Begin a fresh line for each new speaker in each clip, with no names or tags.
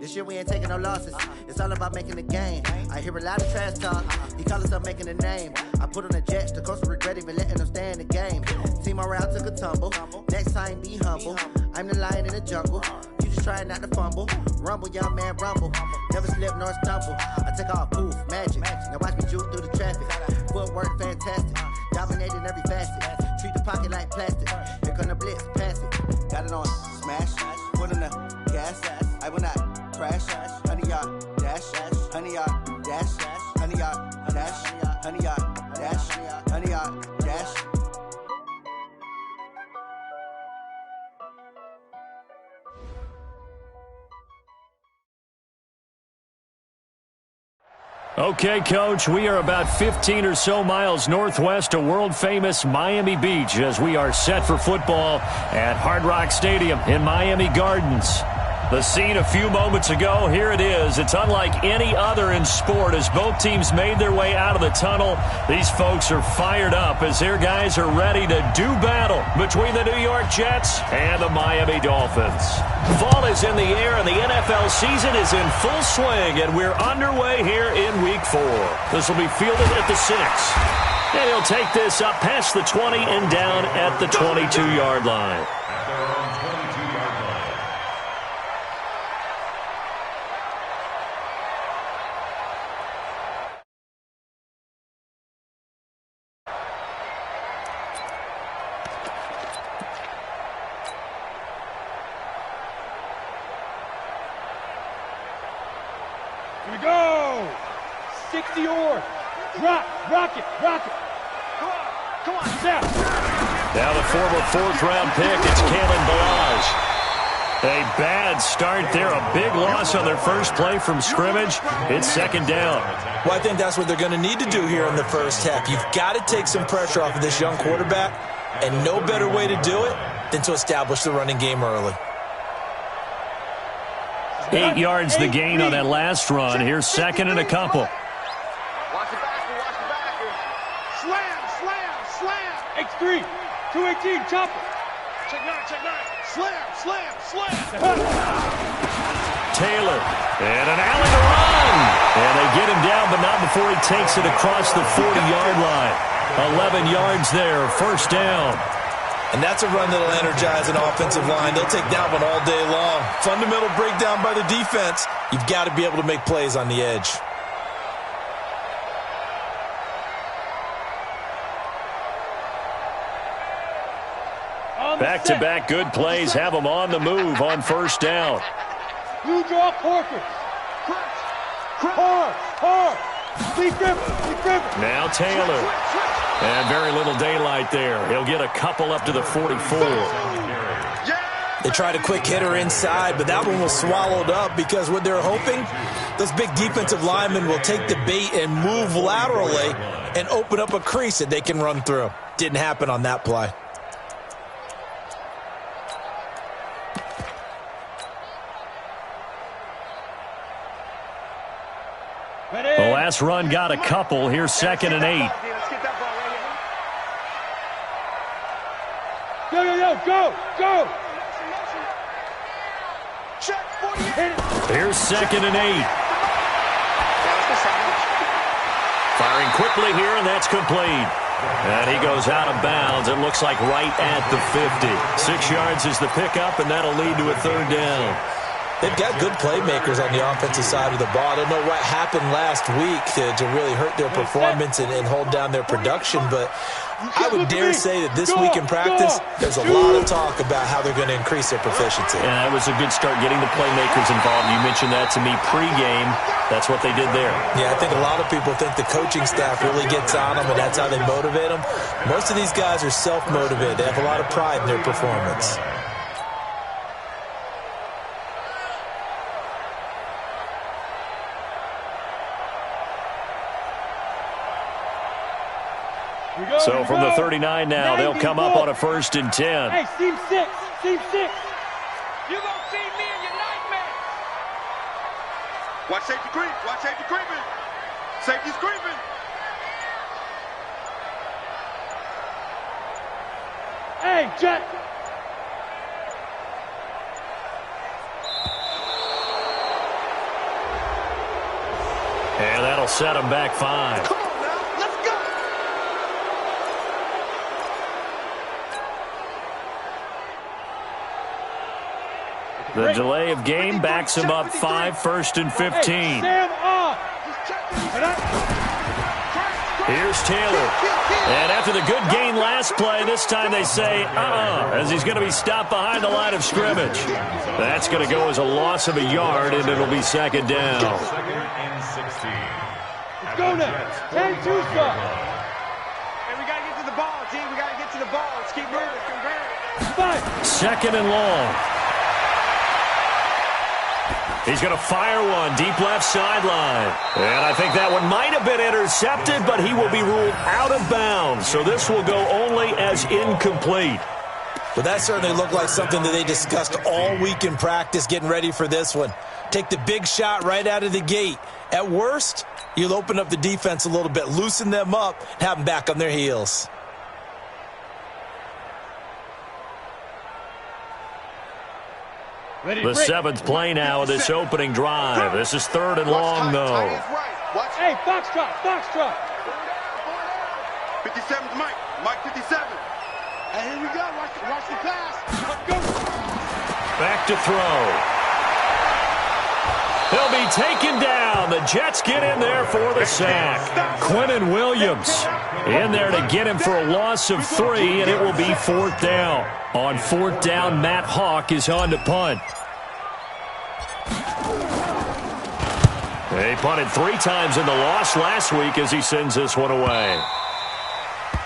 This year we ain't taking no losses. It's all about making the game. I hear a lot of trash talk. He call himself making a name. I put on the Jets. The coach will regret even letting them stay in the game. Team morale took a tumble. Next time be humble. I'm the lion in the jungle. You just trying not to fumble. Rumble, young man, rumble. Never slip nor stumble. I take off, poof, magic. Now watch me juke through the traffic. Footwork fantastic. Dominating every facet. Treat the pocket like plastic. Here come the blitz, pass it. Got it on smash. Put in the gas. I will not crash. 100-yard dash. 100-yard dash. 100-yard dash. 100-yard dash. 100-yard dash.
Okay, Coach, we are about 15 or so miles northwest of world-famous Miami Beach as we are set for football at Hard Rock Stadium in Miami Gardens. The scene a few moments ago, here it is. It's unlike any other in sport as both teams made their way out of the tunnel. These folks are fired up as their guys are ready to do battle between the New York Jets and the Miami Dolphins. Fall is in the air and the NFL season is in full swing, and we're underway here in Week 4. This will be fielded at the 6. And he'll take this up past the 20 and down at the 22-yard line.
Here we go! 60 yards. Rock it. Come on, Seth.
Now the former fourth-round pick, it's Kalen Ballage. A bad start there, a big loss on their first play from scrimmage. It's second down.
Well, I think that's what they're going to need to do here in the first half. You've got to take some pressure off of this young quarterback, and no better way to do it than to establish the running game early.
8 yards the gain on that last run. Here's second and a couple.
Watch the back. Slam. X3, 218, chopper. Check nine. Slam.
Taylor, and an alley to run. And they get him down, but not before he takes it across the 40-yard line. 11 yards there, first down.
And that's a run that'll energize an offensive line. They'll take that one all day long. Fundamental breakdown by the defense. You've got to be able to make plays on the edge.
Back-to-back good plays have them on the move on first down.
You draw Corcoran. Hard. Lee Griffin.
Now Taylor. And very little daylight there. He'll get a couple up to the 44.
They tried a quick hitter inside, but that one was swallowed up because what they're hoping, those big defensive linemen will take the bait and move laterally and open up a crease that they can run through. Didn't happen on that play.
The last run got a couple. Here's second and 8.
Go!
Here's second and 8. Firing quickly here, and that's complete. And he goes out of bounds. It looks like right at the 50. 6 yards is the pickup, and that'll lead to a third down.
They've got good playmakers on the offensive side of the ball. I don't know what happened last week to really hurt their performance and hold down their production, but I would dare say that this week in practice, there's a lot of talk about how they're going to increase their proficiency.
And that was a good start, getting the playmakers involved. You mentioned that to me pregame. That's what they did there.
Yeah, I think a lot of people think the coaching staff really gets on them, and that's how they motivate them. Most of these guys are self-motivated. They have a lot of pride in their performance.
So from the 39 now, they'll come up on a 1st and 10.
Hey, team 6.
You gonna see me in your nightmares.
Watch safety creeping. Safety's creeping.
Hey, Jet.
And that'll set them back 5.
Come on now, let's go.
The delay of game backs him up 5, 1st and 15.
Hey, Sam off.
Here's Taylor. And after the good gain last play, this time they say, as he's going to be stopped behind the line of scrimmage. That's going to go as a loss of a yard, and it'll be 2nd down.
Let's go now. 10-2 stop.
Hey, we got to get to the ball, team. We got to get to the ball. Let's keep moving.
5.
2nd and long. He's going to fire one deep left sideline. And I think that one might have been intercepted, but he will be ruled out of bounds. So this will go only as incomplete.
But that certainly looked like something that they discussed all week in practice getting ready for this one. Take the big shot right out of the gate. At worst, you'll open up the defense a little bit, loosen them up, and have them back on their heels.
The 7th play now of this opening drive. This is 3rd and long, though.
Hey, Foxtrot, Foxtrot.
57's Mike. Mike 57.
And here we go. Watch the pass. Let's go.
Back to throw. He'll be taken down. The Jets get in there for the sack. Quinnen Williams in there to get him for a loss of 3, and it will be 4th down. On 4th down, Matt Hawk is on to punt. They punted 3 times in the loss last week as he sends this one away.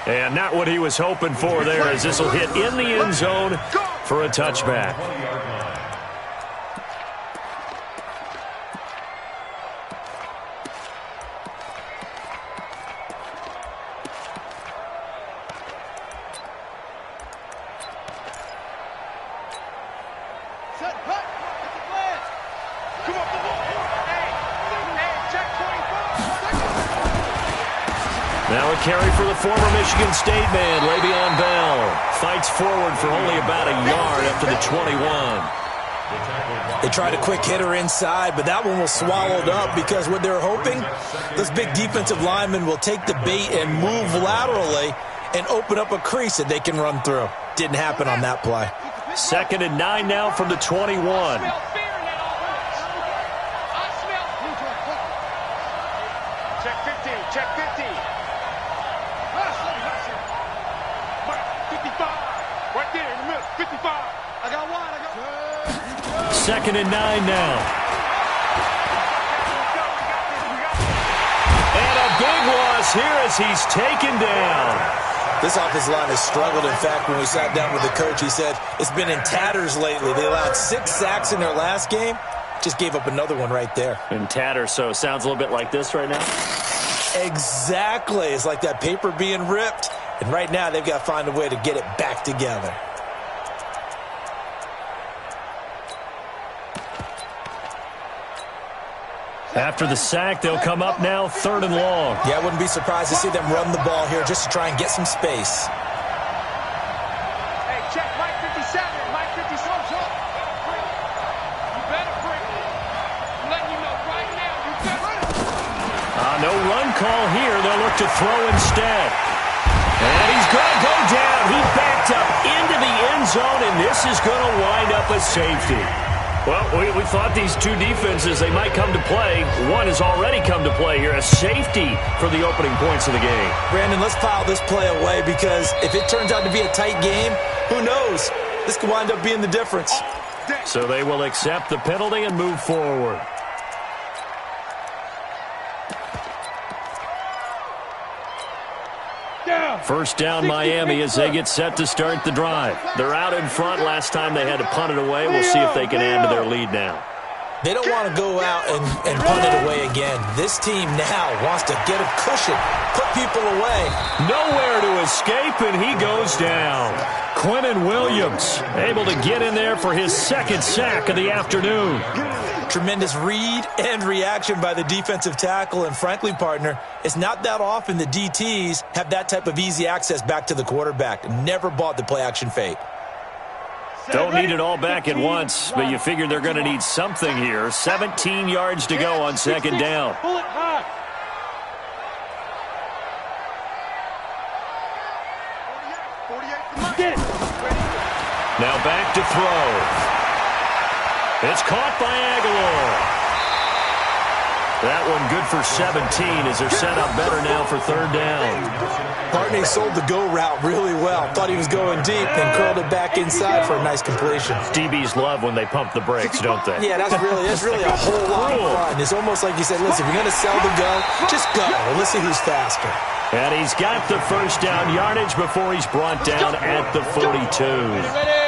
And not what he was hoping for there, as this will hit in the end zone for a touchback. Now a carry for the former Michigan State man, Le'Veon Bell. Fights forward for only about a yard after the 21.
They tried a quick hitter inside, but that one was swallowed up because what they're hoping, this big defensive lineman will take the bait and move laterally and open up a crease that they can run through. Didn't happen on that play.
2nd and 9 now from the 21.
Check 15, check 15.
55. Right there in the middle. 55.
I got one.
2nd and 9 now. And a big loss here as he's taken down.
This offensive line has struggled. In fact, when we sat down with the coach, he said it's been in tatters lately. They allowed 6 sacks in their last game. Just gave up another one right there.
In tatters, so it sounds a little bit like this right now.
Exactly. It's like that paper being ripped. And right now, they've got to find a way to get it back together.
After the sack, they'll come up now 3rd and long.
Yeah, I wouldn't be surprised to see them run the ball here just to try and get some space.
Hey, check Mike 57. Mike 57. You better bring it. I'm letting you know right now. You better.
No run call here. They'll look to throw instead. And he's going to go down. He backed up into the end zone, and this is going to wind up a safety. Well, we thought these two defenses, they might come to play. One has already come to play here, a safety for the opening points of the game.
Brandon, let's file this play away because if it turns out to be a tight game, who knows? This could wind up being the difference.
So they will accept the penalty and move forward. First down, Miami, as they get set to start the drive. They're out in front. Last time they had to punt it away. We'll see if they can add to their lead now.
They don't want to go out and punt it away again. This team now wants to get a cushion, put people away.
Nowhere to escape, and he goes down. Quinnen Williams able to get in there for his 2nd sack of the afternoon.
Tremendous read and reaction by the defensive tackle, and frankly, partner, it's not that often the DTs have that type of easy access back to the quarterback. Never bought the play-action fake.
Don't need it all back at once, but you figure they're going to need something here. 17 yards to go on second down.
Pull it high. Get it.
Now back to throw. It's caught by Aguilar. That one good for 17 as they're set up better now for third down.
Barney sold the go route really well. Thought he was going deep, then curled it back inside for a nice completion.
DBs love when they pump the brakes, don't they?
Yeah, that's really a whole lot of fun. It's almost like you said, listen, if you're going to sell the go, just go. Let's see who's faster.
And he's got the first down yardage before he's brought down at the 42.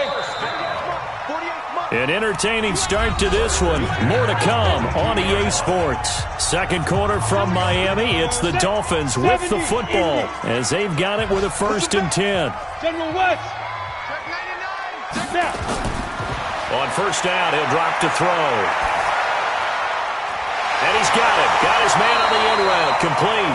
An entertaining start to this one. More to come on EA Sports. Second quarter from Miami. It's the Dolphins with the football as they've got it with a 1st and 10.
General West.
On first down, he'll drop to throw. And he's got it. Got his man on the end route. Complete.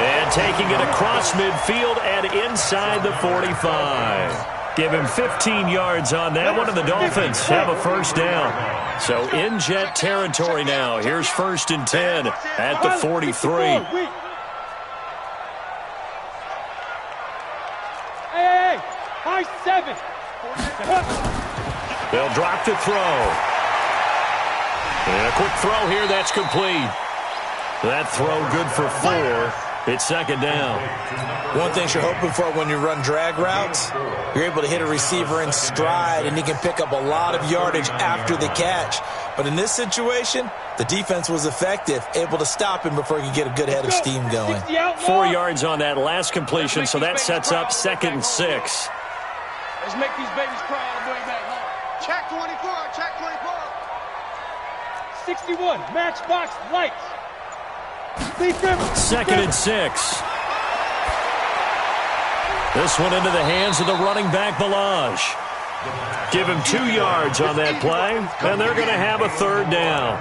And taking it across midfield and inside the 45. Give him 15 yards on that one, and the Dolphins have a first down. So in Jet territory now. Here's 1st and 10 at the 43.
Hey, high 7.
They'll drop to throw. And a quick throw here, that's complete. That throw good for 4. It's second down.
One thing you're hoping for when you run drag routes, you're able to hit a receiver in stride, and he can pick up a lot of yardage after the catch. But in this situation, the defense was effective, able to stop him before he could get a good head of steam going.
4 yards on that last completion, so that sets up 2nd and 6.
Let's make these babies cry on the way back home.
Check 24, check 24.
61, matchbox lights.
2nd and 6. This one into the hands of the running back, Balaj. Give him 2 yards on that play, and they're going to have a third down.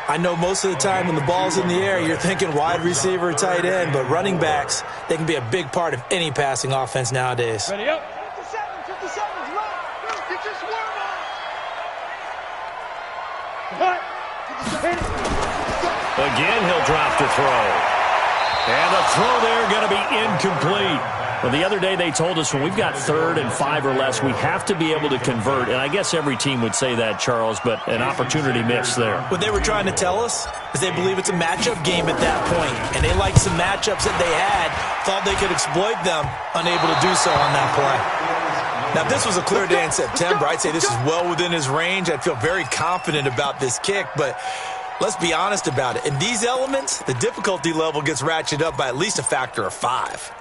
I know most of the time when the ball's in the air, you're thinking wide receiver, tight end, but running backs, they can be a big part of any passing offense nowadays.
Ready up.
57's run. Get your swerve
Cut. Hit it.
Again, he'll drop to throw. And the throw there going to be incomplete. Well, the other day they told us when we've got 3rd and 5 or less, we have to be able to convert. And I guess every team would say that, Charles, but an opportunity missed there.
What they were trying to tell us is they believe it's a matchup game at that point. And they liked some matchups that they had, thought they could exploit them, unable to do so on that play. Now, if this was a clear day in September, I'd say this is well within his range. I'd feel very confident about this kick, but let's be honest about it. In these elements, the difficulty level gets ratcheted up by at least a factor of 5.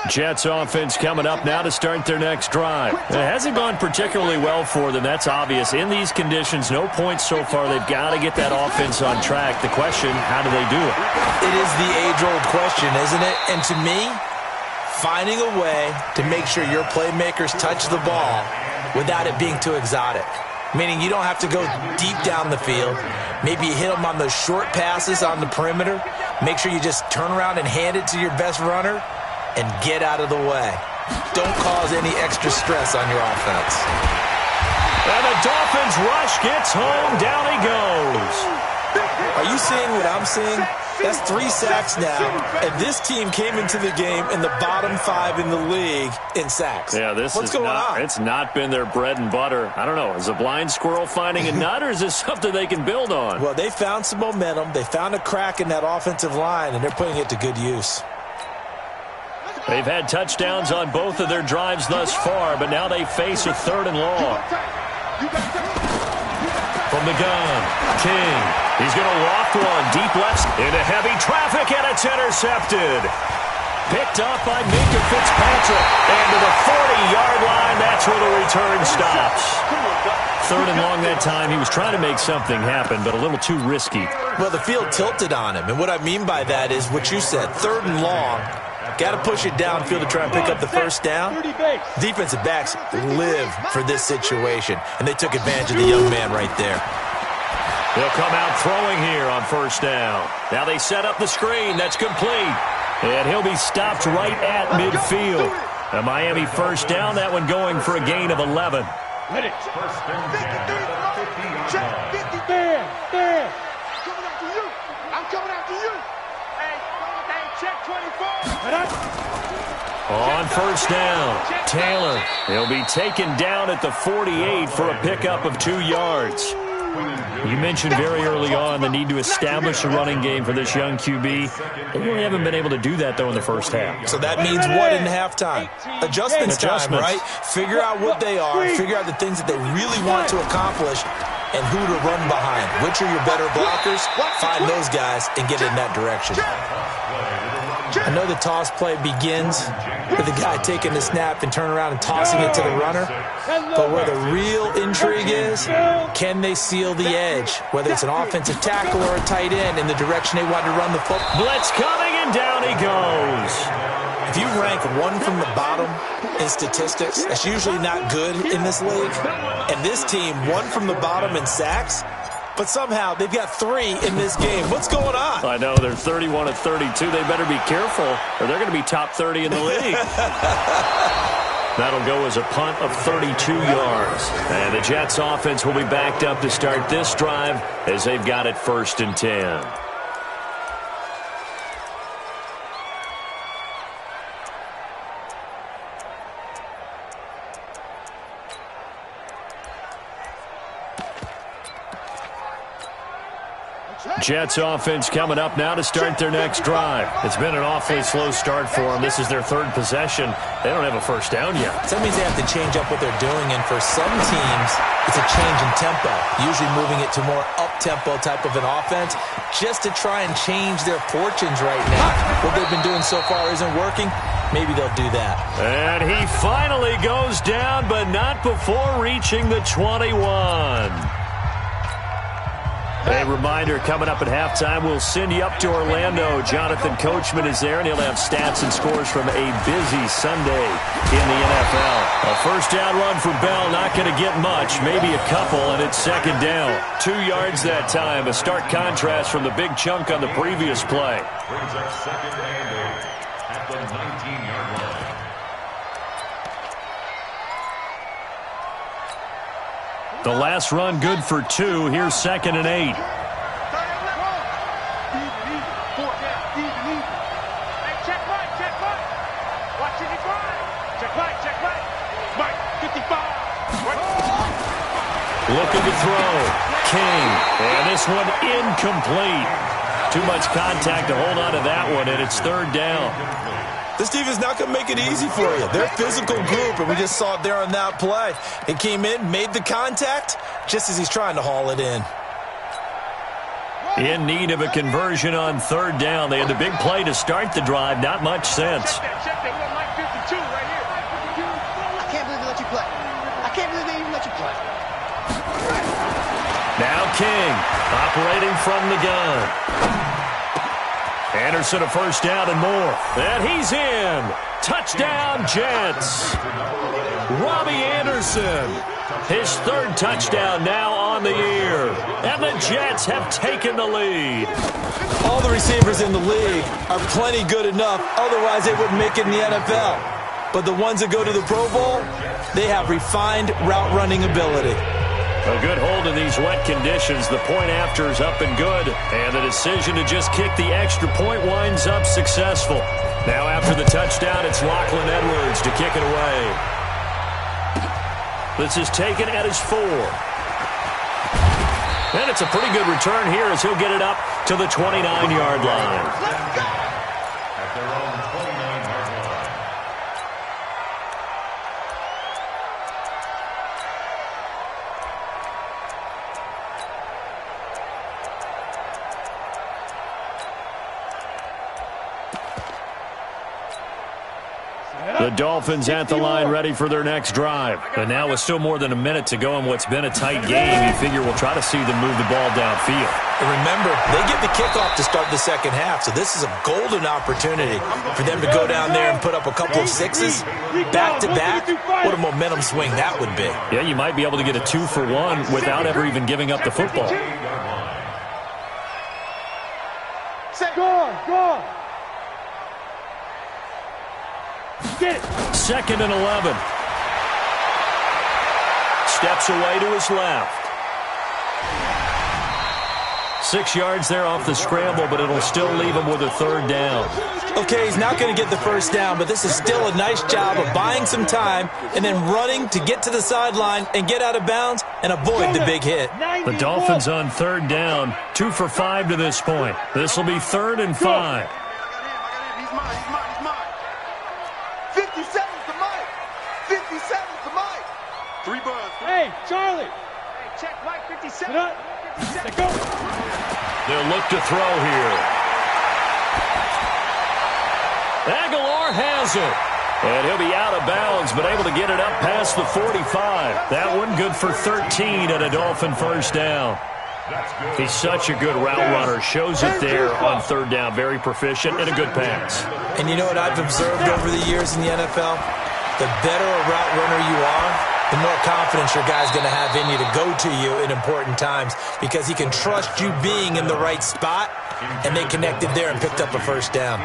Jets offense coming up now to start their next drive. It hasn't gone particularly well for them. That's obvious. In these conditions, no points so far. They've got to get that offense on track. The question, how do they do it?
It is the age-old question, isn't it? And to me, finding a way to make sure your playmakers touch the ball without it being too exotic. Meaning you don't have to go deep down the field. Maybe you hit them on those short passes on the perimeter. Make sure you just turn around and hand it to your best runner and get out of the way. Don't cause any extra stress on your offense.
And the Dolphins rush gets home. Down he goes.
Are you seeing what I'm seeing? That's 3 sacks now, and this team came into the game in the bottom 5 in the league in sacks.
Yeah,
What's going on?
It's not been their bread and butter. I don't know. Is a blind squirrel finding a nut, or is this something they can build on?
Well, they found some momentum. They found a crack in that offensive line, and they're putting it to good use.
They've had touchdowns on both of their drives thus far, but now they face a 3rd and long. From the gun, King. He's going to loft one deep left into heavy traffic, and it's intercepted. Picked up by Minkah Fitzpatrick. And to the 40-yard line, that's where the return stops. 3rd and long that time. He was trying to make something happen, but a little too risky.
Well, the field tilted on him, and what I mean by that is what you said, 3rd and long. Got to push it downfield to try and pick up the first down. Defensive backs live for this situation, and they took advantage of the young man right there.
He'll come out throwing here on first down. Now they set up the screen. That's complete. And he'll be stopped right at midfield. A Miami first down, that one going for a gain of 11.
Hit it. Check 50. There. Coming after you. I'm coming after you.
Hey, check 24.
On first down, Taylor. He'll be taken down at the 48 for a pickup of 2 yards. You mentioned very early on the need to establish a running game for this young QB. They really haven't been able to do that, though, in the first half.
So that means what in halftime? Adjustments time, right? Figure out what they are, figure out the things that they really want to accomplish, and who to run behind. Which are your better blockers? Find those guys and get in that direction. I know the toss play begins with the guy taking the snap and turning around and tossing it to the runner. But where the real intrigue is, can they seal the edge? Whether it's an offensive tackle or a tight end in the direction they want to run the football.
Blitz coming, and down he goes.
If you rank one from the bottom in statistics, that's usually not good in this league. And this team, one from the bottom in sacks, but somehow they've got 3 in this game. What's going on?
I know, they're 31 of 32. They better be careful, or they're going to be top 30 in the league. That'll go as a punt of 32 yards. And the Jets offense will be backed up to start this drive as they've got it 1st and 10. Jets offense coming up now to start their next drive. It's been an awfully slow start for them. This is their 3rd possession. They don't have a first down yet.
So that means they have to change up what they're doing, and for some teams, it's a change in tempo, usually moving it to more up-tempo type of an offense just to try and change their fortunes right now. What they've been doing so far isn't working. Maybe they'll do that.
And he finally goes down, but not before reaching the 21. A reminder, coming up at halftime, we'll send you up to Orlando. Jonathan Coachman is there, and he'll have stats and scores from a busy Sunday in the NFL. A first down run for Bell, not going to get much, maybe a couple, and it's 2nd down. 2 yards that time, a stark contrast from the big chunk on the previous play.
Brings up 2nd and 8 at the 19-yard line.
The last run good for 2. Here's 2nd and 8.
Hey, check right. Watching it right. Check right. Mike, 55.
Looking to throw. King. And this one incomplete. Too much contact to hold on to that one, and it's 3rd down.
This defense not going to make it easy for you. They're a physical group, and we just saw it there on that play. It came in, made the contact, just as he's trying to haul it in.
In need of a conversion on 3rd down. They had the big play to start the drive. Not much sense.
Check that. We got Mike 52 right here.
I can't believe they let you play. I can't believe they even let you play.
Now King operating from the gun. Anderson a first down and more. And he's in. Touchdown, Jets. Robbie Anderson. His 3rd touchdown now on the year. And the Jets have taken the lead.
All the receivers in the league are plenty good enough. Otherwise, they wouldn't make it in the NFL. But the ones that go to the Pro Bowl, they have refined route running ability.
A good hold in these wet conditions. The point after is up and good. And the decision to just kick the extra point winds up successful. Now after the touchdown, it's Lachlan Edwards to kick it away. This is taken at his 4. And it's a pretty good return here as he'll get it up to the 29-yard line.
At their own 29-yard line.
The Dolphins at the line ready for their next drive. And now with still more than a minute to go in what's been a tight game, you figure we'll try to see them move the ball downfield.
And remember, they get the kickoff to start the 2nd half, so this is a golden opportunity for them to go down there and put up a couple of 6s back-to-back. What a momentum swing that would be.
Yeah, you might be able to get a 2-for-1 without ever even giving up the football.
Go on. Get it.
2nd and 11. Steps away to his left. 6 yards there off the scramble, but it'll still leave him with a 3rd down.
Okay, he's not going to get the 1st down, but this is still a nice job of buying some time and then running to get to the sideline and get out of bounds and avoid the big hit.
The Dolphins on 3rd down, 2 for 5 to this point. This will be 3rd and 5.
I got him. He's mine. 57's to Mike. 57's to Mike. 3 buzz.
Hey, Charlie.
Hey, check Mike 57.
Get up. Let go.
They'll look to throw here. Aguilar has it. And he'll be out of bounds, but able to get it up past the 45. That one good for 13 and a Dolphin 1st down. He's such a good route runner. Shows it there on 3rd down. Very proficient and a good pass.
And you know what I've observed over the years in the NFL? The better a route runner you are, the more confidence your guy's going to have in you to go to you in important times because he can trust you being in the right spot, and they connected there and picked up a 1st down.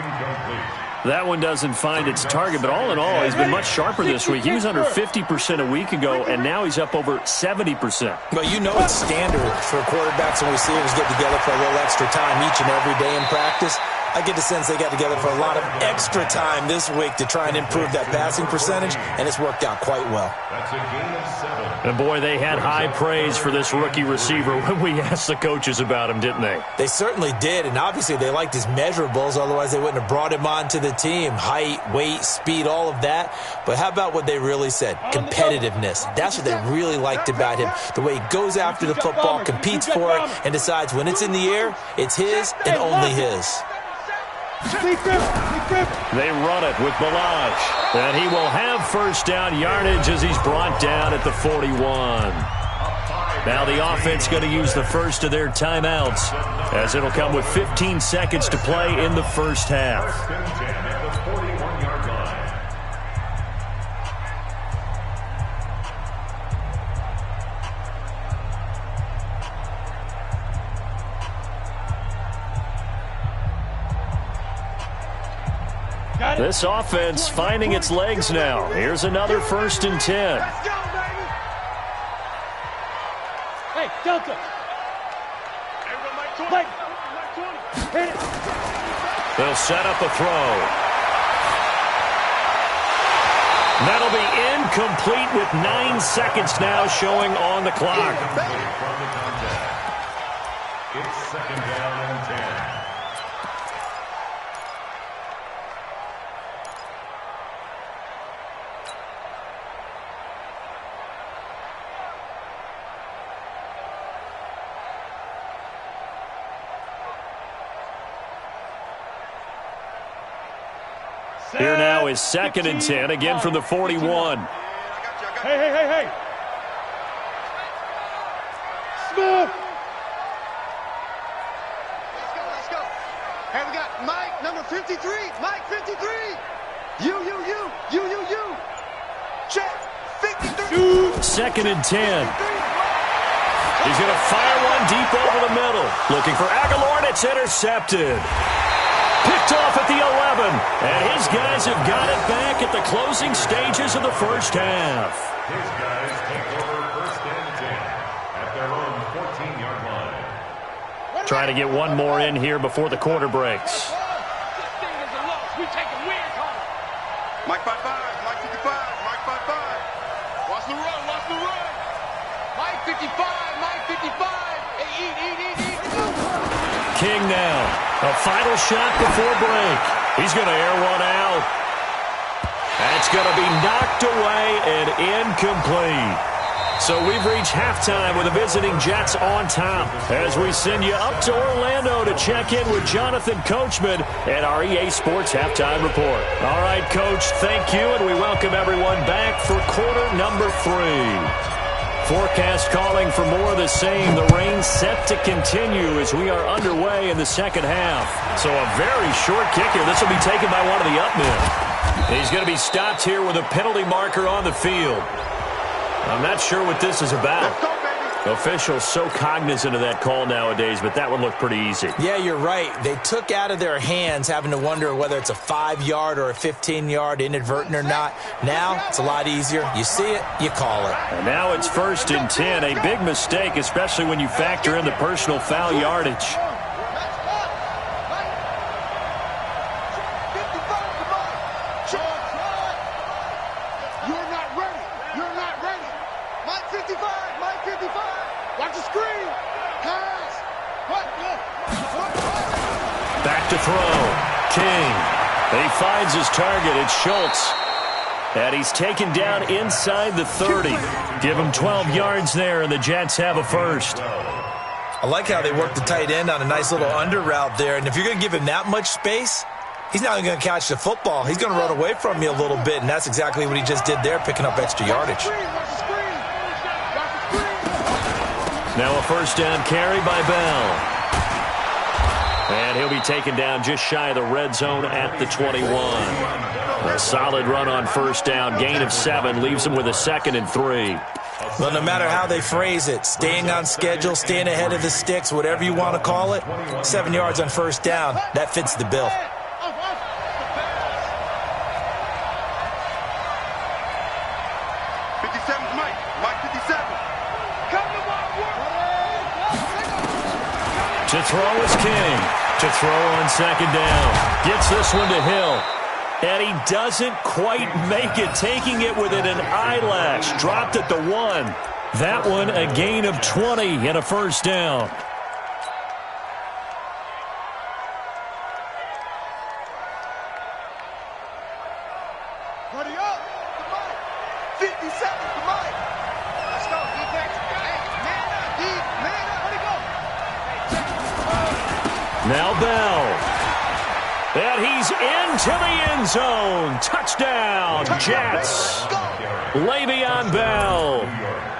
That one doesn't find its target, but all in all, he's been much sharper this week. He was under 50% a week ago, and now he's up over 70%.
Well, you know it's standard for quarterbacks and receivers get together for a little extra time each and every day in practice. I get the sense they got together for a lot of extra time this week to try and improve that passing percentage, and it's worked out quite well.
That's a gain of 7.
And boy, they had high praise for this rookie receiver when we asked the coaches about him, didn't they?
They certainly did, and obviously they liked his measurables, otherwise they wouldn't have brought him onto the team. Height, weight, speed, all of that. But how about what they really said? Competitiveness. That's what they really liked about him. The way he goes after the football, competes for it, and decides when it's in the air, it's his and only his.
They run it with Ballage, and he will have 1st down yardage as he's brought down at the 41. Now the offense going to use the first of their timeouts, as it'll come with 15 seconds to play in the 1st half. This offense finding its legs now. Here's another 1st and 10.
Let's go, baby.
Hey, Delta.
Everyone, Mike 20.
Mike.
Mike 20.
Hit it.
They'll set up a throw. That'll be incomplete with 9 seconds now showing on the clock.
It's 2nd down and 10.
Here now is 2nd and 10, again from the 41.
Hey. Smith.
Let's go. Hey, we got Mike, number 53. Mike, 53. You. Check. 53.
2nd and 10. He's going to fire one deep over the middle. Looking for Aguilar, and it's intercepted. Picked off at the 11, and his guys have got it back at the closing stages of the 1st half.
His guys take over 1st and 10 at their own 14-yard line.
Trying to get one more in here before the quarter breaks.
Mike 55. Mike 55. Mike 55. Watch the run.
Mike 55. Mike 55. Hey, eat.
King now. A final shot before break. He's going to air one out. That's going to be knocked away and incomplete. So we've reached halftime with the visiting Jets on top as we send you up to Orlando to check in with Jonathan Coachman and our EA Sports Halftime Report. All right, Coach, thank you, and we welcome everyone back for quarter number 3. Forecast calling for more of the same. The rain set to continue as we are underway in the 2nd half. So a very short kick here. This will be taken by one of the up men. He's going to be stopped here with a penalty marker on the field. I'm not sure what this is about.
Let's go, baby.
Officials so cognizant of that call nowadays, but that one looked pretty easy.
Yeah, you're right. They took out of their hands having to wonder whether it's a 5-yard or a 15-yard, inadvertent or not. Now, it's a lot easier. You see it, you call it.
And now it's 1st and 10. A big mistake, especially when you factor in the personal foul yardage. Back to throw. King. He finds his target. It's Schultz. And he's taken down inside the 30. Give him 12 yards there, and the Jets have a first.
I like how they work the tight end on a nice little under route there. And if you're going to give him that much space, he's not going to catch the football. He's going to run away from you a little bit, and that's exactly what he just did there, picking up extra yardage.
Now a first down carry by Bell. And he'll be taken down just shy of the red zone at the 21. A solid run on first down. Gain of 7 leaves him with a 2nd and 3.
Well, no matter how they phrase it, staying on schedule, staying ahead of the sticks, whatever you want to call it, 7 yards on first down, that fits the bill.
To throw is King. To throw on 2nd down. Gets this one to Hill. And he doesn't quite make it, taking it within an eyelash. Dropped at the 1. That one a gain of 20 and a first down.
Buddy up. 50 seconds. Come on. Let's go. Defense. Man up. Man up. Let it go.
Now Bell. And he's into the end zone. Touchdown, Jets. Le'Veon Bell.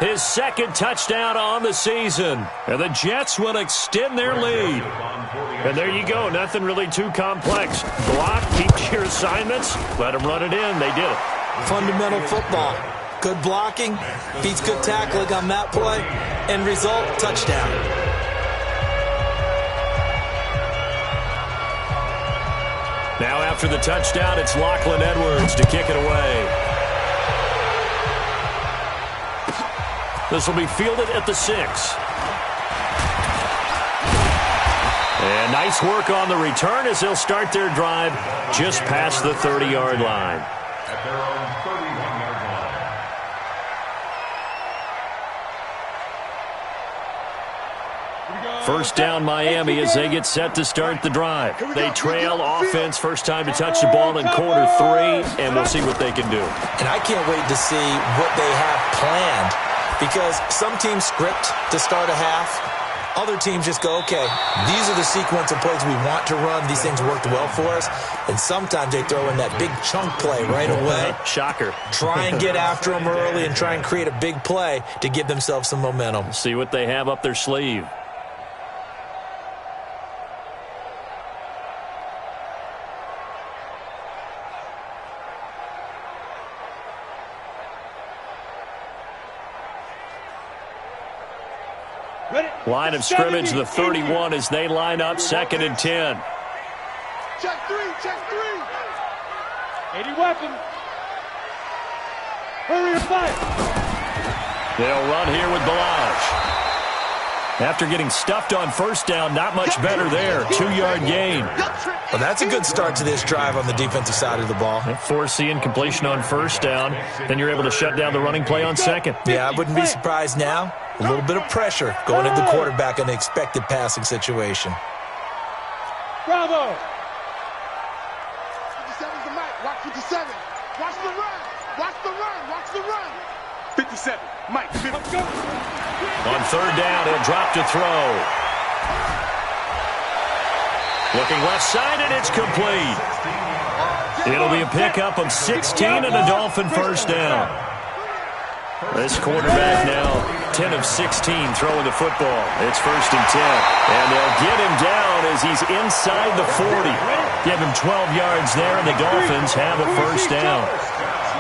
His 2nd touchdown on the season. And the Jets will extend their lead. And there you go. Nothing really too complex. Block, keep to your assignments. Let them run it in. They did it.
Fundamental football. Good blocking. Beats good tackling on that play. End result, touchdown.
Now after the touchdown, it's Lachlan Edwards to kick it away. This will be fielded at the 6. And nice work on the return as they'll start their drive just past the 30-yard line.
At their own 31-yard line.
First down Miami as they get set to start the drive. They trail offense, first time to touch the ball in quarter 3, and we'll see what they can do.
And I can't wait to see what they have planned, because some teams script to start a half. Other teams just go, okay, these are the sequence of plays we want to run. These things worked well for us. And sometimes they throw in that big chunk play right away.
Shocker.
Try and get after them early and try and create a big play to give themselves some momentum.
See what they have up their sleeve. Line of scrimmage, the 31 as they line up, 2nd and 10.
Check 3, check 3.
80 weapon. Hurry and fight.
They'll run here with Balaj. After getting stuffed on first down, not much better there. 2-yard gain.
Well, that's a good start to this drive on the defensive side of the ball.
Force the incompletion on first down. Then you're able to shut down the running play on 2nd.
Yeah, I wouldn't be surprised now. A little bit of pressure going at the quarterback in the expected passing situation.
Bravo.
57's the Mike. Watch 57. Watch the run. Watch the run. Watch the run. 57. Mike. 50.
On 3rd down, he'll drop to throw. Looking left side, and it's complete. It'll be a pickup of 16 and a Dolphin first down. This quarterback now 10 of 16 throwing the football. It's 1st and 10. And they'll get him down as he's inside the 40. Give him 12 yards there, and the Dolphins have a first down.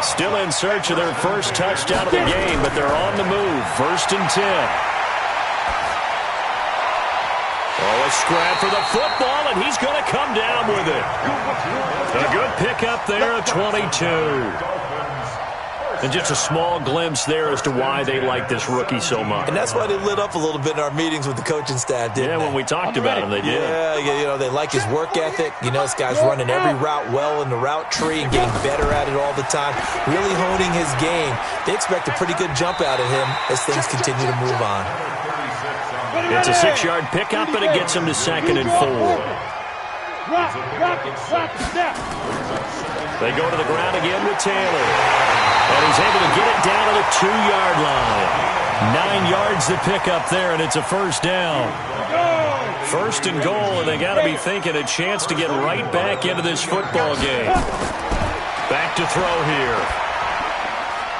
Still in search of their first touchdown of the game, but they're on the move. 1st and 10. A scrap for the football, and he's going to come down with it. A good pickup there at 22. And just a small glimpse there as to why they like this rookie so much.
And that's why they lit up a little bit in our meetings with the coaching staff, didn't they?
When we talked about him, they did.
Yeah, they like his work ethic. This guy's running every route well in the route tree and getting better at it all the time, really honing his game. They expect a pretty good jump out of him as things continue to move on.
It's a 6-yard pickup, and it gets him to 2nd and 4. They go to the ground again with Taylor. And he's able to get it down to the 2-yard line. 9 yards to pick up there, and it's a first down. 1st and goal, and they got to be thinking a chance to get right back into this football game. Back to throw here.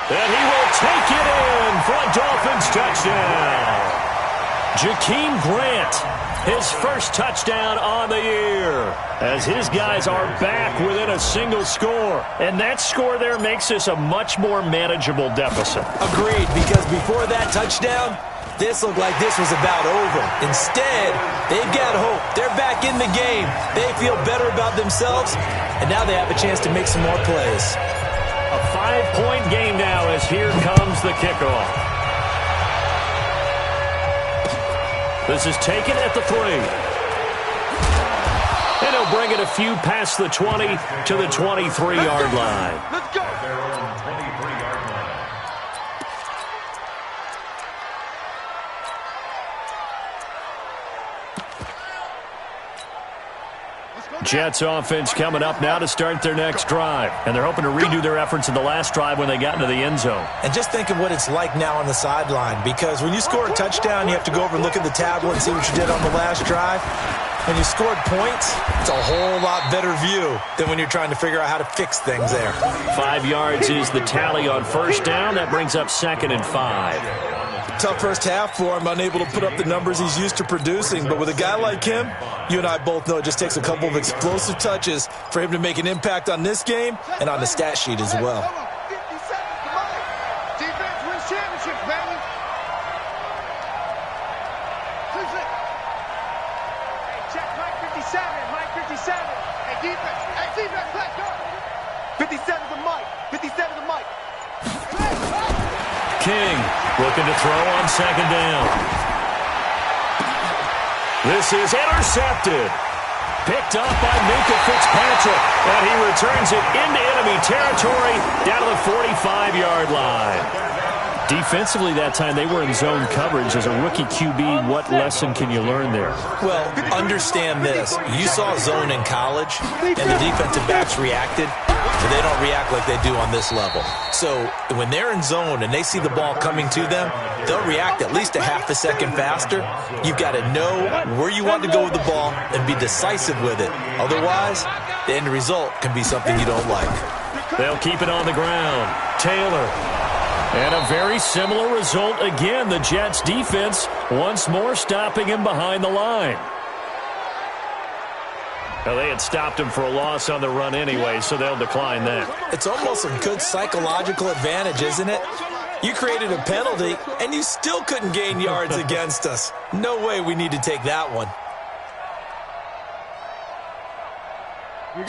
And he will take it in for a Dolphins touchdown. Jakeem Grant, his first touchdown on the year, as his guys are back within a single score. And that score there makes this a much more manageable deficit.
Agreed, because before that touchdown, this looked like this was about over. Instead, they've got hope. They're back in the game. They feel better about themselves, and now they have a chance to make some more plays.
A 5-point game now as here comes the kickoff. This is taken at the 3. And he'll bring it a few past the 20 to the 23-yard line.
Let's go.
Their own 23-yard line.
Jets offense coming up now to start their next drive. And they're hoping to redo their efforts in the last drive when they got into the end zone.
And just think of what it's like now on the sideline, because when you score a touchdown, you have to go over and look at the tablet and see what you did on the last drive. When you scored points, it's a whole lot better view than when you're trying to figure out how to fix things there.
5 yards is the tally on first down. That brings up 2nd and 5.
Tough first half for him, unable to put up the numbers he's used to producing. But with a guy like him, you and I both know it just takes a couple of explosive touches for him to make an impact on this game and on the stat sheet as well.
50 seconds to Mike. Defense wins championships, baby. Hey, check Mike 57. Mike 57. Hey, defense. Hey, defense, let's go. 57 to Mike. 57 to Mike.
King looking to throw on 2nd down. This is intercepted. Picked up by Minkah Fitzpatrick. And he returns it into enemy territory down to the 45-yard line. Defensively that time, they were in zone coverage. As a rookie QB, what lesson can you learn there?
Well, understand this. You saw zone in college, and the defensive backs reacted, but they don't react like they do on this level. So when they're in zone and they see the ball coming to them, they'll react at least a half a second faster. You've got to know where you want to go with the ball and be decisive with it. Otherwise, the end result can be something you don't like.
They'll keep it on the ground. Taylor. And a very similar result again. The Jets defense once more stopping him behind the line. Now, they had stopped him for a loss on the run anyway, so they'll decline that.
It's almost a good psychological advantage, isn't it? You created a penalty, and you still couldn't gain yards against us. No way we need to take that one.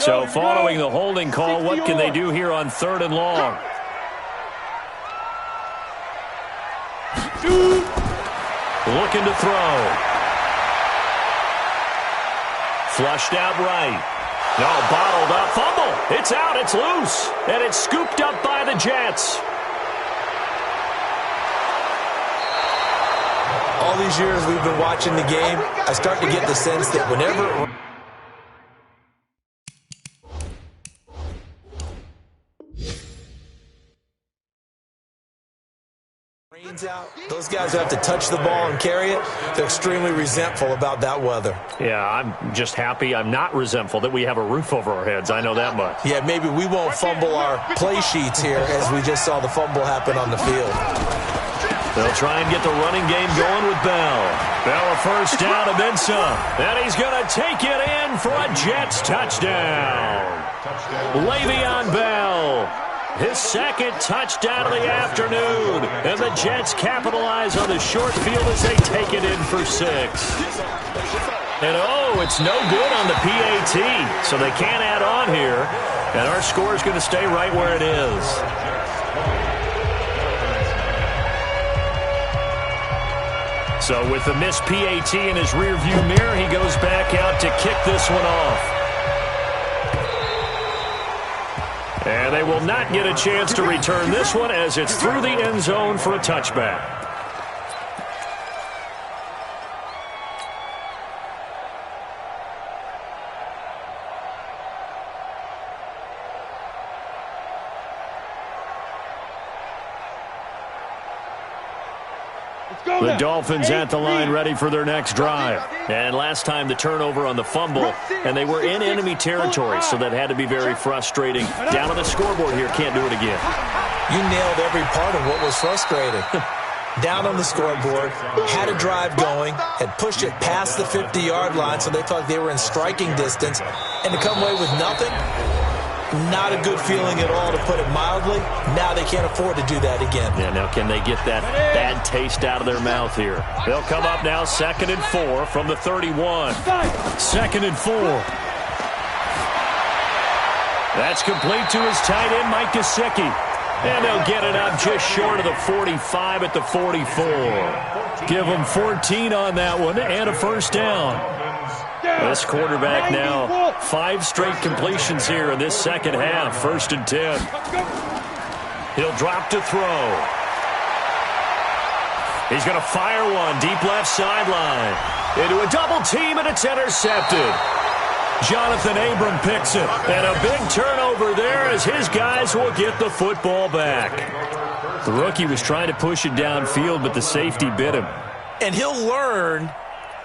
So following the holding call, what can they do here on 3rd and long? Looking to throw. Flushed out right. No, bottled up. Fumble. It's out. It's loose. And it's scooped up by the Jets.
All these years we've been watching the game, I start to get the sense that whenever out, those guys who have to touch the ball and carry it, they're extremely resentful about that weather.
Yeah, I'm just happy I'm not resentful that we have a roof over our heads. I know that much.
Yeah, maybe we won't fumble our play sheets here as we just saw the fumble happen on the field.
They'll try and get the running game going with Bell. Bell a first down and then some. And he's going to take it in for a Jets touchdown. Le'Veon Bell. His 2nd touchdown of the afternoon. And the Jets capitalize on the short field as they take it in for 6. And oh, it's no good on the PAT. So they can't add on here. And our score is going to stay right where it is. So with the missed PAT in his rearview mirror, he goes back out to kick this one off. And they will not get a chance to return this one as it's through the end zone for a touchback. The Dolphins at the line ready for their next drive. And last time the turnover on the fumble, and they were in enemy territory, so that had to be very frustrating. Down on the scoreboard here, can't do it again.
You nailed every part of what was frustrating. Down on the scoreboard, had a drive going, had pushed it past the 50-yard line, so they thought they were in striking distance, and to come away with nothing, not a good feeling at all, to put it mildly. Now they can't afford to do that again.
Yeah, now can they get that bad taste out of their mouth here? They'll come up now 2nd and 4 from the 31. 2nd and 4. That's complete to his tight end, Mike Gesicki. And they'll get it up just short of the 45 at the 44. Give them 14 on that one and a first down. This quarterback now 5 straight completions here in this second half. 1st and 10. He'll drop to throw. He's going to fire one deep left sideline. Into a double team, and it's intercepted. Jonathan Abram picks it. And a big turnover there as his guys will get the football back. The rookie was trying to push it downfield, but the safety bit him.
And he'll learn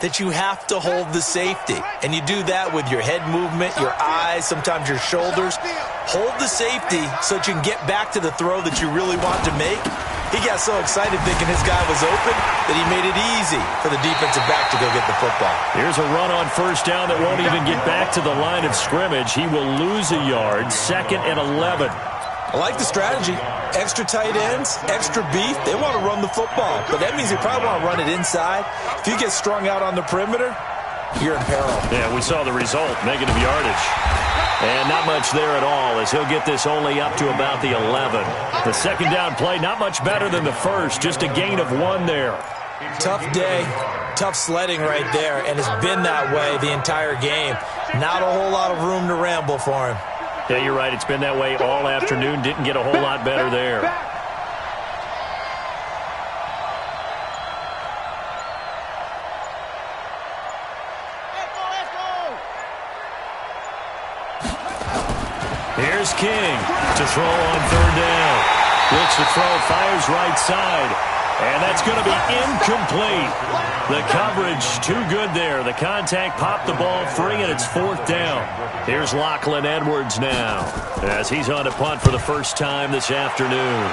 that you have to hold the safety. And you do that with your head movement, your eyes, sometimes your shoulders. Hold the safety so that you can get back to the throw that you really want to make. He got so excited thinking his guy was open that he made it easy for the defensive back to go get the football.
Here's a run on first down that won't even get back to the line of scrimmage. He will lose a yard. 2nd and 11.
I like the strategy. Extra tight ends, extra beef. They want to run the football, but that means they probably want to run it inside. If you get strung out on the perimeter, you're in peril.
Yeah, we saw the result, negative yardage. And not much there at all as he'll get this only up to about the 11. The second down play, not much better than the first, just a gain of 1 there.
Tough day, tough sledding right there, and it's been that way the entire game. Not a whole lot of room to ramble for him.
Yeah, you're right. It's been that way all afternoon. Didn't get a whole lot better there. Here's King to throw on 3rd down. Looks to throw, fires right side. And that's going to be incomplete. The coverage too good there. The contact popped the ball free, and it's 4th down. Here's Lachlan Edwards now as he's on to punt for the first time this afternoon.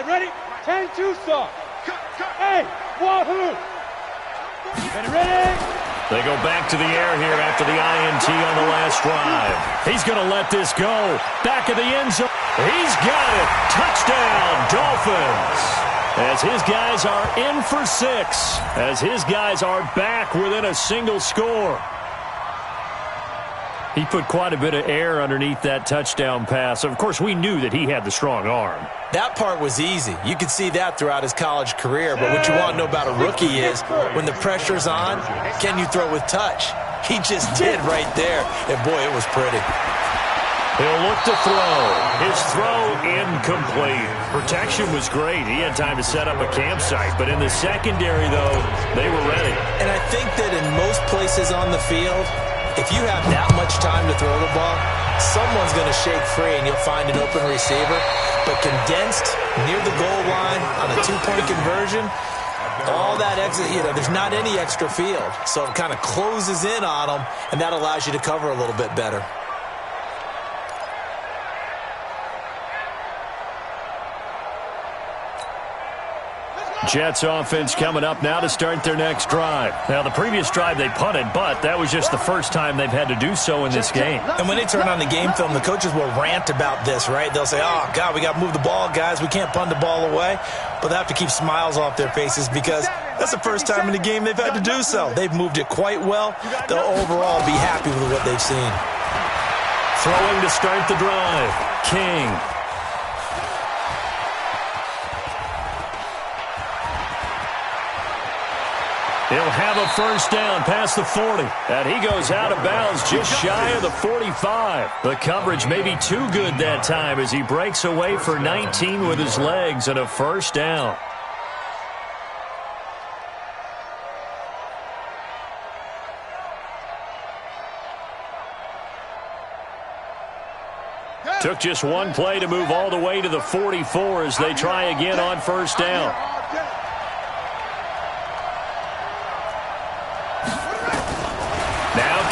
Ready? 10-2 start. Hey, Wahoo! Ready?
They go back to the air here after the INT on the last drive. He's going to let this go. Back of the end zone. He's got it. Touchdown, Dolphins. As his guys are in for 6. As his guys are back within a single score. He put quite a bit of air underneath that touchdown pass. Of course, we knew that he had the strong arm.
That part was easy. You could see that throughout his college career. But what you want to know about a rookie is when the pressure's on, can you throw with touch? He just did right there. And, boy, it was pretty.
He'll look to throw. His throw incomplete. Protection was great. He had time to set up a campsite. But in the secondary, though, they were ready.
And I think that in most places on the field, if you have that much time to throw the ball, someone's going to shake free and you'll find an open receiver. But condensed near the goal line on a 2-point conversion, all that exit, there's not any extra field. So it kind of closes in on them, and that allows you to cover a little bit better.
Jets offense coming up now to start their next drive. Now, the previous drive they punted, but that was just the first time they've had to do so in this game.
And when they turn on the game film, the coaches will rant about this, right? They'll say, oh, God, we got to move the ball, guys. We can't punt the ball away. But they have to keep smiles off their faces because that's the first time in the game they've had to do so. They've moved it quite well. They'll overall be happy with what they've seen.
Throwing to start the drive, King. He'll have a first down past the 40. And he goes out of bounds just shy of the 45. The coverage may be too good that time as he breaks away for 19 with his legs and a first down. Took just one play to move all the way to the 44 as they try again on first down.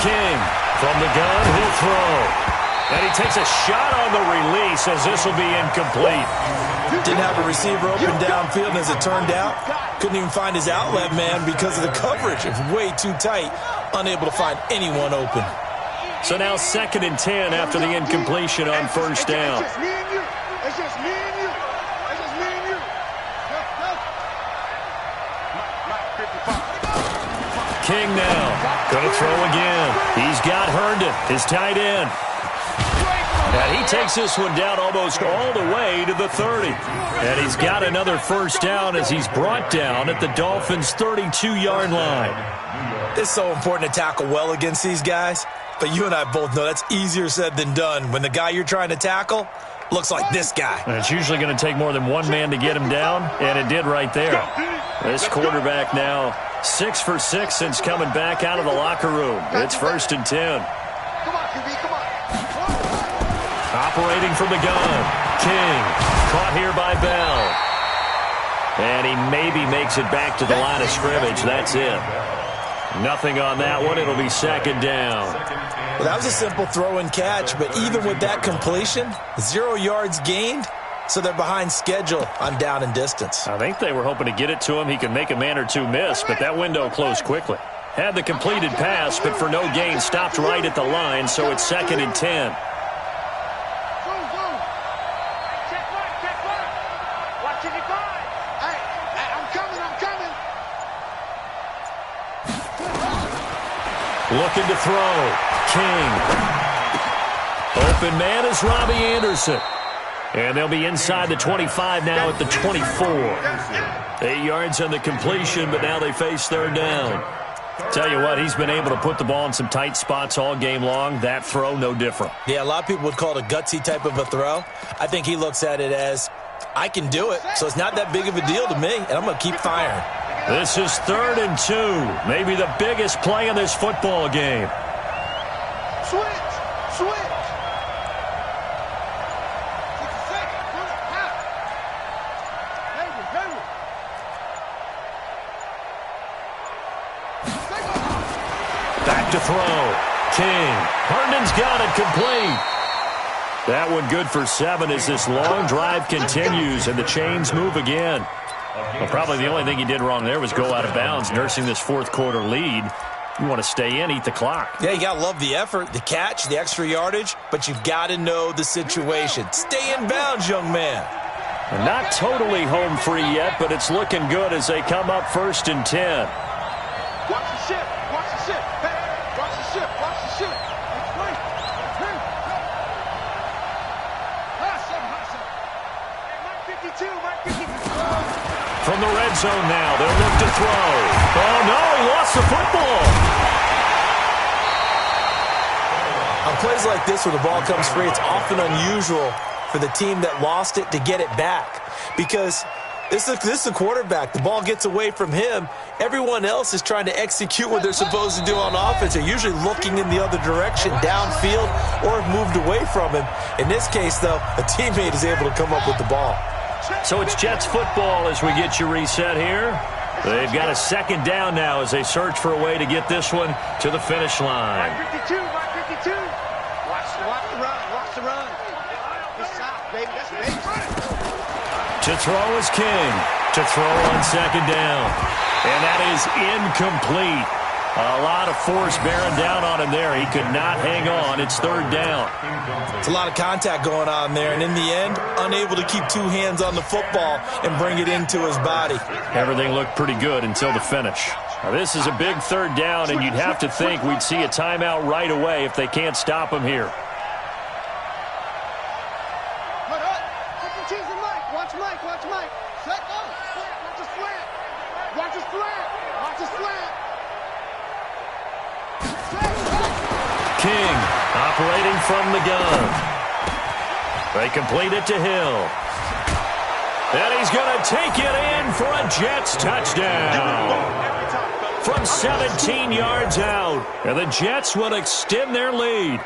King from the gun, he'll throw. And he takes a shot on the release as this will be incomplete.
Didn't have a receiver open downfield, and as it turned out, couldn't even find his outlet man because of the coverage. It was way too tight, unable to find anyone open.
So now 2nd and 10 after the incompletion on first down.
It's just me and you. It's just me and you. It's just me and you.
King now. Going to throw again. He's got Herndon, his tight end. And he takes this one down almost all the way to the 30. And he's got another first down as he's brought down at the Dolphins' 32-yard line.
It's so important to tackle well against these guys. But you and I both know that's easier said than done when the guy you're trying to tackle looks like this guy.
And it's usually going to take more than one man to get him down, and it did right there. This quarterback now 6 for 6 since coming back out of the locker room. It's 1st and 10.
Come on, QB, come on.
Operating from the gun. King caught here by Bell. And he maybe makes it back to the line of scrimmage. That's it. Nothing on that one. It'll be 2nd down.
Well, that was a simple throw and catch, but even with that completion, 0 yards gained, so they're behind schedule on down and distance.
I think they were hoping to get it to him. He could make a man or two miss, but that window closed quickly. Had the completed pass, but for no gain, stopped right at the line, so it's 2nd and 10. Looking to throw. King. Open man is Robbie Anderson. And they'll be inside the 25 now at the 24. 8 yards on the completion, but now they face 3rd down. Tell you what, he's been able to put the ball in some tight spots all game long. That throw, no different.
Yeah, a lot of people would call it a gutsy type of a throw. I think he looks at it as, I can do it, so it's not that big of a deal to me, and I'm going to keep firing.
This is 3rd and 2. Maybe the biggest play in this football game.
Switch.
Back to throw. King. Herndon's got it complete. That one good for 7 as this long drive continues and the chains move again. Well, probably the only thing he did wrong there was go out of bounds, nursing this 4th quarter lead. You want to stay in, eat the clock.
Yeah, you got to love the effort, the catch, the extra yardage, but you've got to know the situation. Stay in bounds, young man.
And not totally home free yet, but it's looking good as they come up 1st and 10.
Watch the ship. Watch the ship. Hey, watch the ship. Watch the ship.
From the red zone now, they'll look to throw. Oh, no, he lost the football.
On plays like this where the ball comes free, it's often unusual for the team that lost it to get it back because this is the quarterback. The ball gets away from him. Everyone else is trying to execute what they're supposed to do on offense. They're usually looking in the other direction, downfield, or have moved away from him. In this case, though, a teammate is able to come up with the ball.
So it's Jets football as we get you reset here. They've got a 2nd down now as they search for a way to get this one to the finish line.
52. Watch the run. It's soft, baby. That's big.
To throw is King. To throw on second down. And that is incomplete. A lot of force bearing down on him there. He could not hang on. It's third down.
It's a lot of contact going on there, and in the end, unable to keep two hands on the football and bring it into his body.
Everything looked pretty good until the finish. Now, this is a big third down, and you'd have to think we'd see a timeout right away if they can't stop him here.
Watch Mike. Set up. Watch the slant. Watch the slant. Watch the slant.
King operating from the gun. They complete it to Hill. And he's going to take it in for a Jets touchdown. From 17 yards out. And the Jets will extend their lead.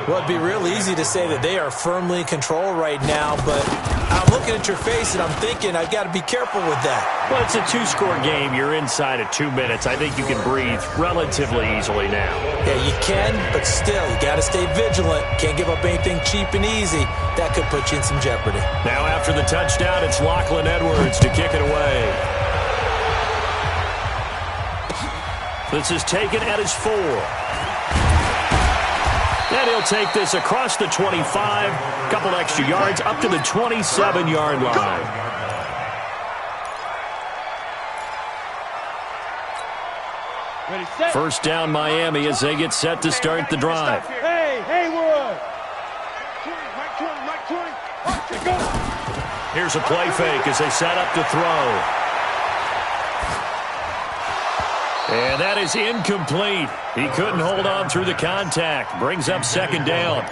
Well, it'd be real easy to say that they are firmly in control right now, but I'm looking at your face and I'm thinking I've got to be careful with that.
Well, it's a two-score game. You're inside of 2 minutes. I think you can breathe relatively easily now.
Yeah, you can, but still, you got to stay vigilant. Can't give up anything cheap and easy. That could put you in some jeopardy.
Now after the touchdown, it's Lachlan Edwards to kick it away. This is taken at his 4. And he'll take this across the 25, a couple extra yards, up to the 27-yard line. First down Miami as they get set to start the drive.
Hey, Haywood.
Here's a play fake as they set up to throw. And that is incomplete. He couldn't hold on through the contact. Brings up second down.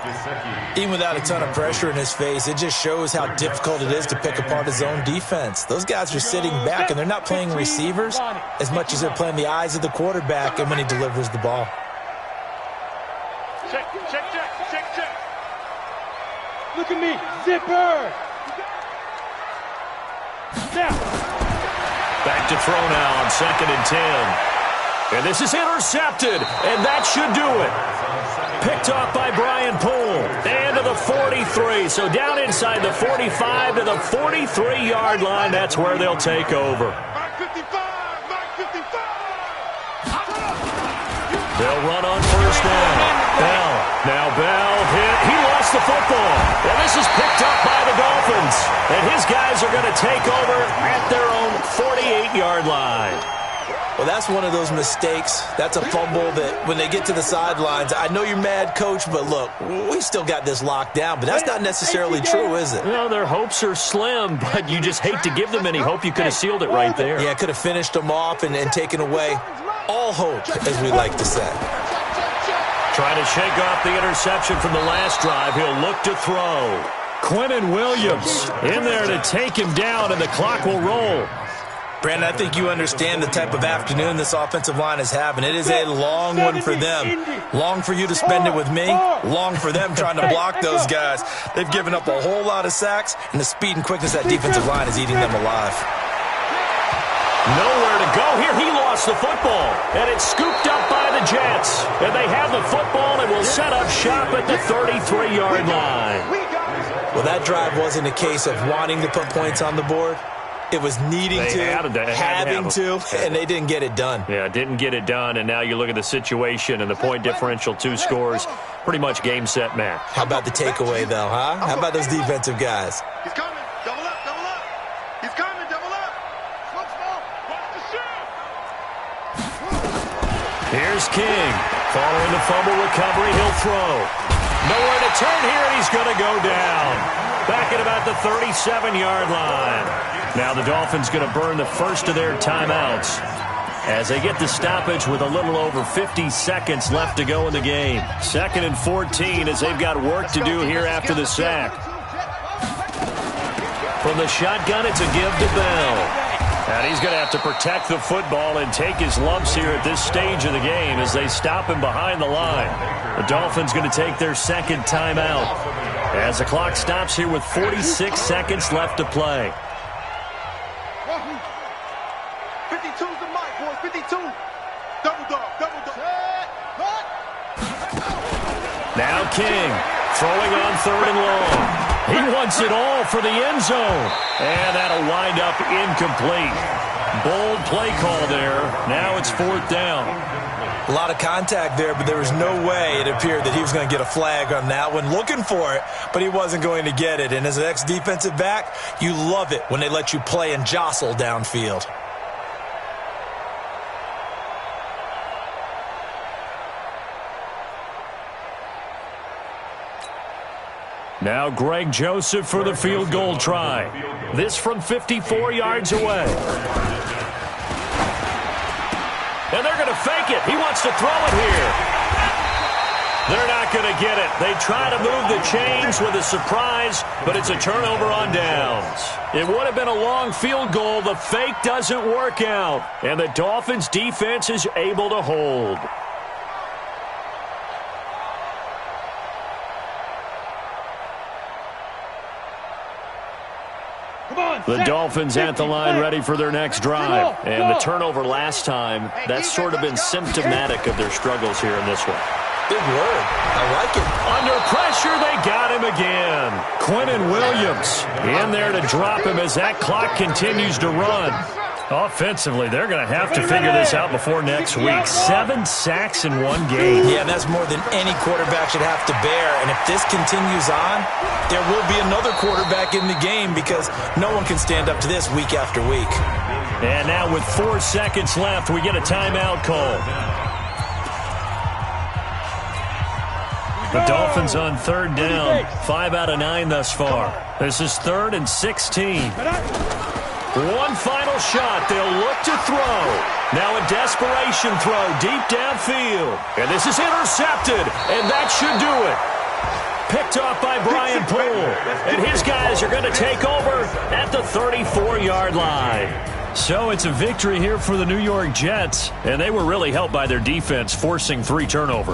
Even without a ton of pressure in his face, it just shows how difficult it is to pick apart his own defense. Those guys are sitting back, and they're not playing receivers as much as they're playing the eyes of the quarterback and when he delivers the ball.
Check. Look at me. Zipper. Now.
Back to throw now on 2nd and 10. And this is intercepted, and that should do it. Picked off by Brian Poole. And to the 43. So down inside the 45 to the 43-yard line. That's where they'll take over. They'll run on first down. Bell. Now Bell hit. He lost the football. And this is picked up by the Dolphins. And his guys are going to take over at their own 48-yard line.
Well, that's one of those mistakes. That's a fumble that when they get to the sidelines, I know you're mad, Coach, but look, we still got this locked down. But that's not necessarily true, is it?
Well, their hopes are slim, but you just hate to give them any hope. You could have sealed it right there.
Yeah, could have finished them off and taken away all hope, as we like to say.
Trying to shake off the interception from the last drive. He'll look to throw. Quinnen Williams in there to take him down, and the clock will roll.
Brandon, I think you understand the type of afternoon this offensive line is having. It is a long one for them. Long for you to spend it with me. Long for them trying to block those guys. They've given up a whole lot of sacks, and the speed and quickness of that defensive line is eating them alive.
Nowhere to go here. He lost the football, and it's scooped up by the Jets. And they have the football and will set up shop at the 33-yard line.
Well, that drive wasn't a case of wanting to put points on the board. It was needing having to, and they didn't get it done.
Yeah, didn't get it done, and now you look at the situation and the point differential, 2 scores, pretty much game, set, match.
How about the takeaway, though, huh? How about those defensive guys?
He's coming. Double up. He's coming. Double up.
Here's King. Following the fumble recovery, he'll throw. Nowhere to turn here, and he's going to go down. Back at about the 37-yard line. Now the Dolphins going to burn the first of their timeouts as they get the stoppage with a little over 50 seconds left to go in the game. 2nd and 14 as they've got work to do here after the sack. From the shotgun, it's a give to Bell. And he's going to have to protect the football and take his lumps here at this stage of the game as they stop him behind the line. The Dolphins going to take their 2nd timeout as the clock stops here with 46 seconds left to play.
52's the mic, boys. 52. Double dog.
Now King throwing on 3rd and long. He wants it all for the end zone. And that'll wind up incomplete. Bold play call there. Now it's 4th down.
A lot of contact there, but there was no way it appeared that he was going to get a flag on that one. Looking for it, but he wasn't going to get it. And as an ex-defensive back, you love it when they let you play and jostle downfield.
Now Greg Joseph for the field goal try. This from 54 yards away. And they're going to fake it. He wants to throw it here. They're not going to get it. They try to move the chains with a surprise, but it's a turnover on downs. It would have been a long field goal. The fake doesn't work out, and the Dolphins' defense is able to hold. The Dolphins at the line ready for their next drive. And the turnover last time, that's sort of been symptomatic of their struggles here in this one.
Big word. I like it.
Under pressure, they got him again. Quinnen Williams in there to drop him as that clock continues to run. Offensively, they're going to have to figure this out before next week. 7 sacks in one game.
Yeah, that's more than any quarterback should have to bear. And if this continues on, there will be another quarterback in the game because no one can stand up to this week after week.
And now with 4 seconds left, we get a timeout call. The Dolphins on 3rd down. 5 out of 9 thus far. This is 3rd and 16. One final shot. They'll look to throw. Now a desperation throw deep downfield. And this is intercepted. And that should do it. Picked off by Brian Poole. And his guys are going to take over at the 34-yard line. So it's a victory here for the New York Jets. And they were really helped by their defense forcing 3 turnovers.